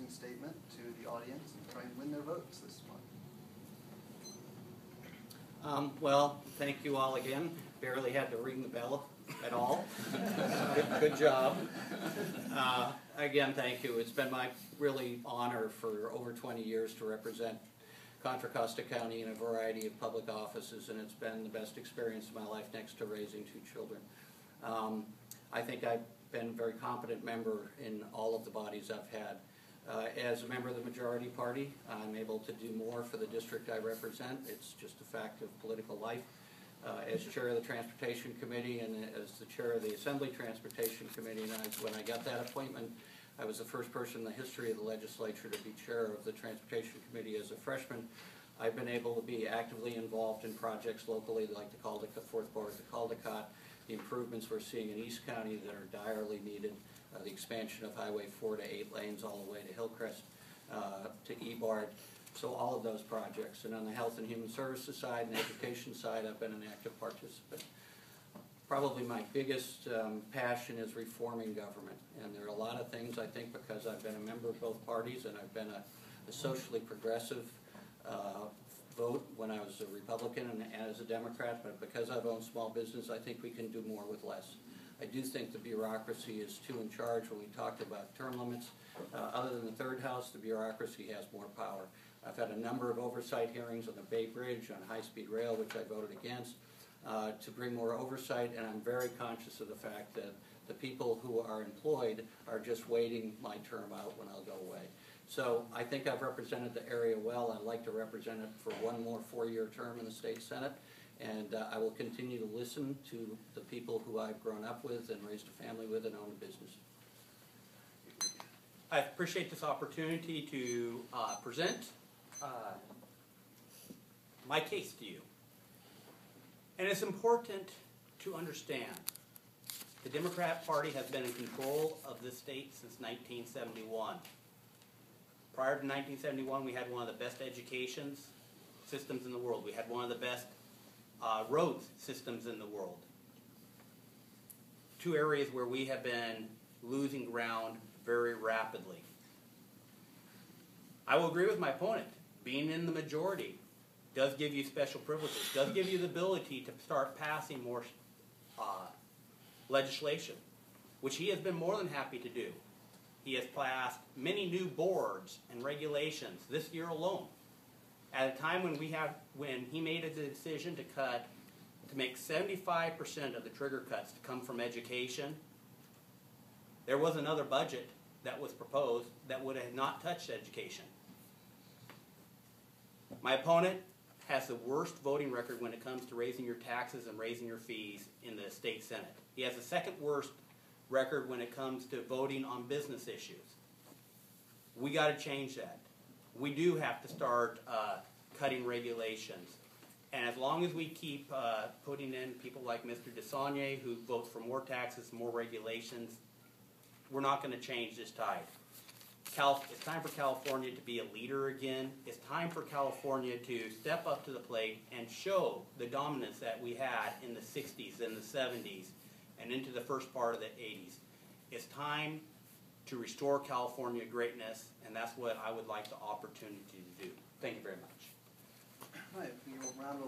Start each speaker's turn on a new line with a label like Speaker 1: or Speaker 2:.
Speaker 1: closing statement to the audience and try and win their votes this month.
Speaker 2: Well, thank you all again. Barely had to ring the bell at all. Good job. Again, thank you. It's been my really honor for over 20 years to represent Contra Costa County in a variety of public offices, and it's been the best experience of my life next to raising 2 children. I think I've been a very competent member in all of the bodies I've had. As a member of the majority party, I'm able to do more for the district I represent. It's just a fact of political life. As chair of the Transportation Committee and as the chair of the Assembly Transportation Committee, and when I got that appointment, I was the first person in the history of the legislature to be chair of the Transportation Committee as a freshman. I've been able to be actively involved in projects locally like the Fourth Board, the Caldecott, the improvements we're seeing in East County that are direly needed, the expansion of Highway 4 to 8 lanes all the way to Hillcrest, to Ebard. So all of those projects. And on the Health and Human Services side and education side, I've been an active participant. Probably my biggest passion is reforming government. And there are a lot of things, I think, because I've been a member of both parties and I've been a socially progressive vote when I was a Republican and as a Democrat, but because I've owned small business, I think we can do more with less. I do think the bureaucracy is too in charge. When we talked about term limits, other than the third house, the bureaucracy has more power. I've had a number of oversight hearings on the Bay Bridge, on high-speed rail, which I voted against, to bring more oversight, and I'm very conscious of the fact that the people who are employed are just waiting my term out when I'll go away. So I think I've represented the area well. I'd like to represent it for one more 4-year term in the State Senate, and I will continue to listen to the people who I've grown up with and raised a family with and own a business.
Speaker 3: I appreciate this opportunity to present my case to you. And it's important to understand the Democrat Party has been in control of this state since 1971. Prior to 1971, we had one of the best education systems in the world. We had one of the best road systems in the world. 2 areas where we have been losing ground very rapidly. I will agree with my opponent. Being in the majority does give you special privileges, does give you the ability to start passing more legislation, which he has been more than happy to do. He has passed many new boards and regulations this year alone. At a time when he made a decision to make 75% of the trigger cuts to come from education, there was another budget that was proposed that would have not touched education. My opponent has the worst voting record when it comes to raising your taxes and raising your fees in the state Senate. He has the second worst record when it comes to voting on business issues. We got to change that. We do have to start cutting regulations. And as long as we keep putting in people like Mr. DeSaulnier, who votes for more taxes, more regulations, we're not going to change this tide. It's time for California to be a leader again. It's time for California to step up to the plate and show the dominance that we had in the 60s and the 70s and into the first part of the 80s. It's time to restore California greatness, and that's what I would like the opportunity to do. Thank you very much.
Speaker 1: All right, we will round